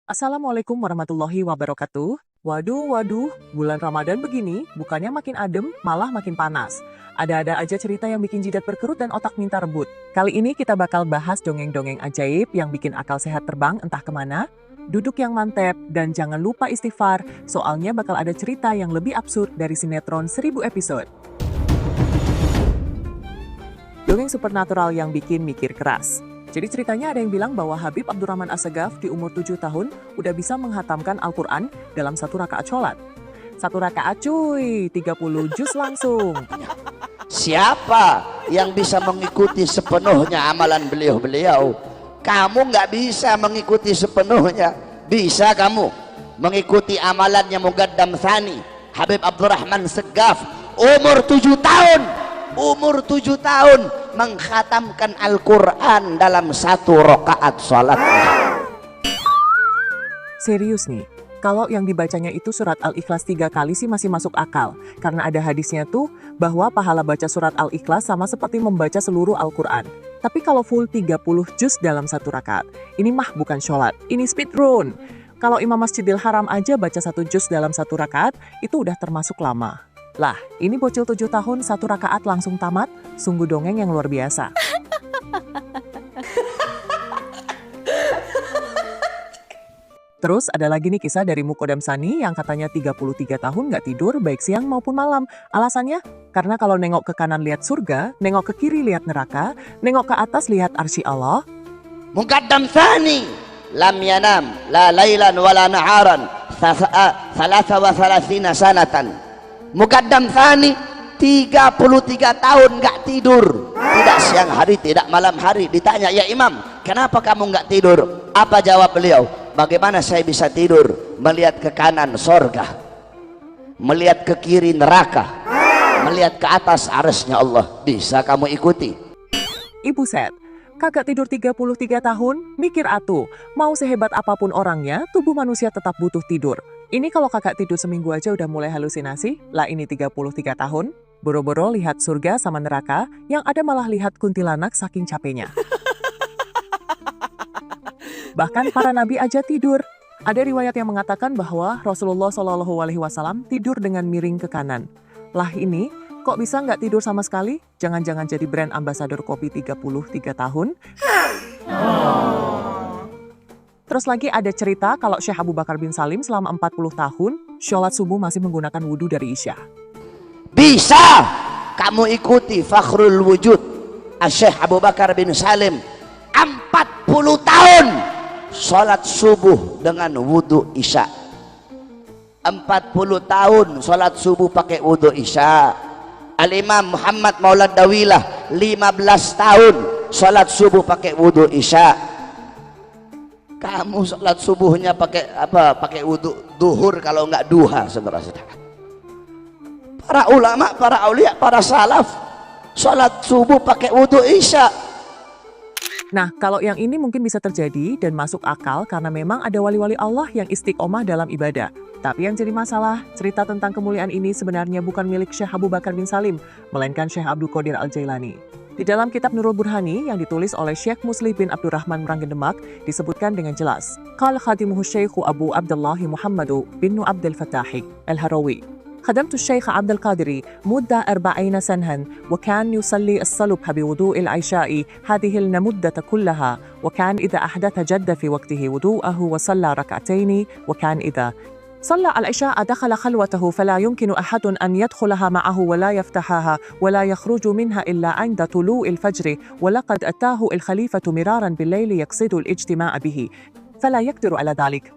Assalamualaikum warahmatullahi wabarakatuh. Waduh, bulan Ramadan begini, bukannya makin adem, malah makin panas. Ada-ada aja cerita yang bikin jidat berkerut dan otak minta rebut. Kali ini kita bakal bahas dongeng-dongeng ajaib yang bikin akal sehat terbang entah kemana. Duduk yang mantep, dan jangan lupa istighfar, soalnya bakal ada cerita yang lebih absurd dari sinetron 1000 episode. Dongeng supernatural yang bikin mikir keras. Jadi ceritanya ada yang bilang bahwa Habib Abdurrahman Assegaf di umur 7 tahun udah bisa menghatamkan Al-Quran dalam satu rakaat sholat. Satu rakaat cuy, 30 juz langsung. Siapa yang bisa mengikuti sepenuhnya amalan beliau-beliau? Kamu nggak bisa mengikuti sepenuhnya. Bisa kamu mengikuti amalannya Muqaddam Tsani Habib Abdurrahman Assegaf umur 7 tahun. Umur 7 tahun mengkhatamkan Al-Quran dalam satu rakaat sholat. Serius nih, kalau yang dibacanya itu surat Al-Ikhlas 3 kali sih masih masuk akal. Karena ada hadisnya tuh bahwa pahala baca surat Al-Ikhlas sama seperti membaca seluruh Al-Quran. Tapi kalau full 30 juz dalam satu rakaat, ini mah bukan sholat, ini speedrun. Kalau Imam Masjidil Haram aja baca 1 juz dalam satu rakaat, itu udah termasuk lama. Lah, ini bocil 7 tahun satu rakaat langsung tamat, sungguh dongeng yang luar biasa. Terus ada lagi nih kisah dari Muqaddam Tsani yang katanya 33 tahun nggak tidur baik siang maupun malam. Alasannya? Karena kalau nengok ke kanan lihat surga, nengok ke kiri lihat neraka, nengok ke atas lihat arsy Allah. Muqaddam Tsani lam yanam la lailan wala naharan 33 sanatan. Muqaddam Tsani 33 tahun nggak tidur, tidak siang hari tidak malam hari. Ditanya, ya Imam, kenapa kamu nggak tidur? Apa jawab beliau? Bagaimana saya bisa tidur? Melihat ke kanan sorga, melihat ke kiri neraka, melihat ke atas arsy-Nya Allah. Bisa kamu ikuti? Ibu Set, kagak tidur 33 tahun, mikir atuh, mau sehebat apapun orangnya, tubuh manusia tetap butuh tidur. Ini kalau kakak tidur seminggu aja udah mulai halusinasi, lah ini 33 tahun, boro-boro lihat surga sama neraka, yang ada malah lihat kuntilanak saking capeknya. Bahkan para nabi aja tidur. Ada riwayat yang mengatakan bahwa Rasulullah SAW tidur dengan miring ke kanan. Lah ini, kok bisa nggak tidur sama sekali? Jangan-jangan jadi brand ambasador kopi 33 tahun? Terus lagi ada cerita kalau Syekh Abu Bakar bin Salim selama 40 tahun, sholat subuh masih menggunakan wudhu dari Isya. Bisa kamu ikuti Fakhrul Wujud Syekh Abu Bakar bin Salim 40 tahun sholat subuh dengan wudhu Isya. 40 tahun sholat subuh pakai wudhu Isya. Al-Imam Muhammad Maulad Dawilah 15 tahun sholat subuh pakai wudhu Isya. Kamu sholat subuhnya pakai apa? Pakai wudhu duhur kalau nggak duha, saudara-saudara. Para ulama, para aulia, para salaf sholat subuh pakai wudhu Isya. Nah, kalau yang ini mungkin bisa terjadi dan masuk akal karena memang ada wali-wali Allah yang istiqomah dalam ibadah. Tapi yang jadi masalah, cerita tentang kemuliaan ini sebenarnya bukan milik Syekh Abu Bakar bin Salim, melainkan Syekh Abdul Qadir Al-Jailani. Di dalam kitab Nurul Burhani yang ditulis oleh Syekh Muslim bin Abdurrahman Meranggen-Demak disebutkan dengan jelas. Qala khadimuhu Syekh Abu Abdullah Muhammadu bin Abdul Fattahi Al-Harawi. خدمت الشيخ عبد القادر مدة 40 سنة وكان يصلي الصبح بوضوء العشاء هذه المدة كلها وكان إذا أحدث جد في وقته وضوءه وصلى ركعتين وكان إذا صلى العشاء دخل خلوته فلا يمكن أحد أن يدخلها معه ولا يفتحها ولا يخرج منها إلا عند طلوع الفجر ولقد أتاه الخليفة مرارا بالليل يقصد الاجتماع به فلا يقدر على ذلك.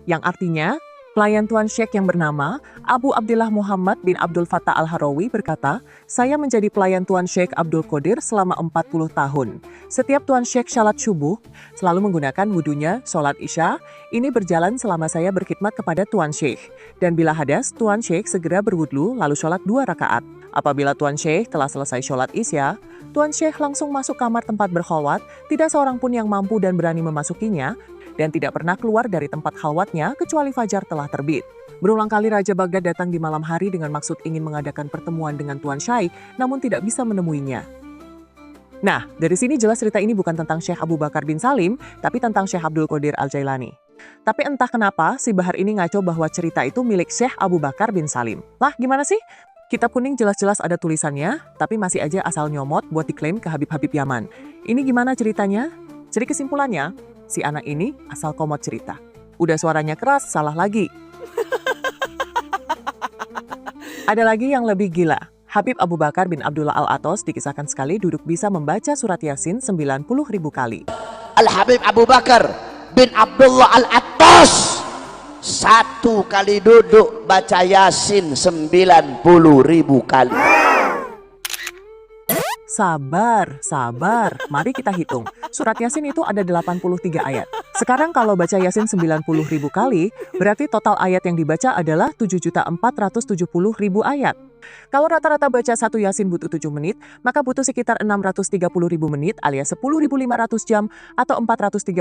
Yang artinya, pelayan Tuan Syekh yang bernama Abu Abdullah Muhammad bin Abdul Fattah Al-Harawi berkata, saya menjadi pelayan Tuan Syekh Abdul Qadir selama 40 tahun. Setiap Tuan Syekh salat subuh, selalu menggunakan wudunya sholat Isya. Ini berjalan selama saya berkhidmat kepada Tuan Syekh. Dan bila hadas, Tuan Syekh segera berwudhu lalu sholat 2 rakaat. Apabila Tuan Syekh telah selesai sholat Isya, Tuan Syekh langsung masuk kamar tempat berkhalwat, tidak seorang pun yang mampu dan berani memasukinya, dan tidak pernah keluar dari tempat khalwatnya kecuali fajar telah terbit. Berulang kali Raja Baghdad datang di malam hari dengan maksud ingin mengadakan pertemuan dengan Tuan Syekh, namun tidak bisa menemuinya. Nah, dari sini jelas cerita ini bukan tentang Syekh Abu Bakar bin Salim, tapi tentang Syekh Abdul Qadir Al-Jailani. Tapi entah kenapa si Bahar ini ngaco bahwa cerita itu milik Syekh Abu Bakar bin Salim. Lah gimana sih? Kitab kuning jelas-jelas ada tulisannya, tapi masih aja asal nyomot buat diklaim ke Habib-Habib Yaman. Ini gimana ceritanya? Jadi kesimpulannya, si anak ini asal komot cerita. Udah suaranya keras, salah lagi. Ada lagi yang lebih gila. Habib Abu Bakar bin Abdullah Al-Atos dikisahkan sekali duduk bisa membaca surat Yasin 90.000 kali. Al-Habib Abu Bakar bin Abdullah Al-Atos satu kali duduk baca Yasin 90.000 kali. Sabar. Mari kita hitung. Surat Yasin itu ada 83 ayat. Sekarang kalau baca Yasin 90.000 kali, berarti total ayat yang dibaca adalah 7.470.000 ayat. Kalau rata-rata baca satu Yasin butuh 7 menit, maka butuh sekitar 630.000 menit alias 10.500 jam atau 437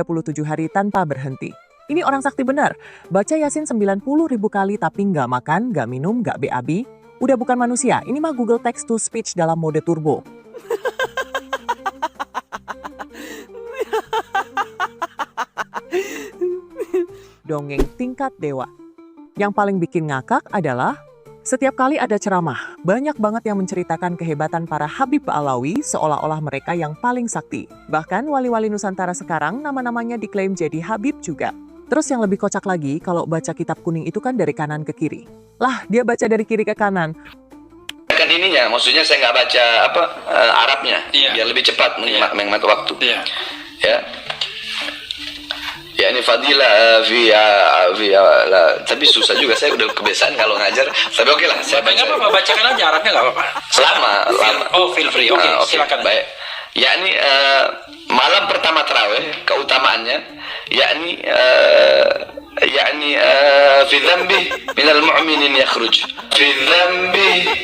hari tanpa berhenti. Ini orang sakti benar. Baca Yasin 90.000 kali tapi nggak makan, nggak minum, nggak BAB. Udah bukan manusia, ini mah Google Text to Speech dalam mode turbo. Dongeng tingkat dewa. Yang paling bikin ngakak adalah setiap kali ada ceramah, banyak banget yang menceritakan kehebatan para Habib Alawi seolah-olah mereka yang paling sakti. Bahkan wali-wali Nusantara sekarang nama-namanya diklaim jadi Habib juga. Terus yang lebih kocak lagi, kalau baca kitab kuning itu kan dari kanan ke kiri. Lah, dia baca dari kiri ke kanan. Kan ininya, maksudnya saya nggak baca Arabnya, biar lebih cepat menghemat waktu. Ya. Ya ini fadilah tapi susah juga, saya udah kebiasaan kalau ngajar. Tapi oke lah, saya baca. Nggak apa-apa, bacakan aja Arabnya nggak apa-apa. Lama. Oh, feel free. Oke, silakan. Baik. Yakni malam pertama tarawih keutamaannya, yakni fi dzambi minal mu'minin yakhruj. Fi dzambi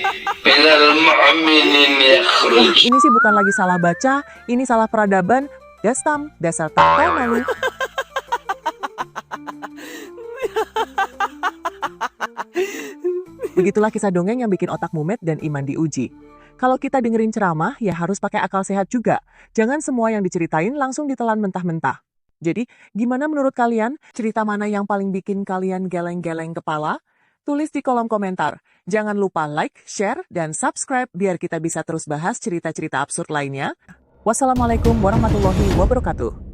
minal mu'minin yakhruj. Ini sih bukan lagi salah baca, ini salah peradaban. Dastam, dasar tak tahu malu. Begitulah kisah dongeng yang bikin otak mumet dan iman diuji. Kalau kita dengerin ceramah, ya harus pakai akal sehat juga. Jangan semua yang diceritain langsung ditelan mentah-mentah. Jadi, gimana menurut kalian? Cerita mana yang paling bikin kalian geleng-geleng kepala? Tulis di kolom komentar. Jangan lupa like, share, dan subscribe biar kita bisa terus bahas cerita-cerita absurd lainnya. Wassalamualaikum warahmatullahi wabarakatuh.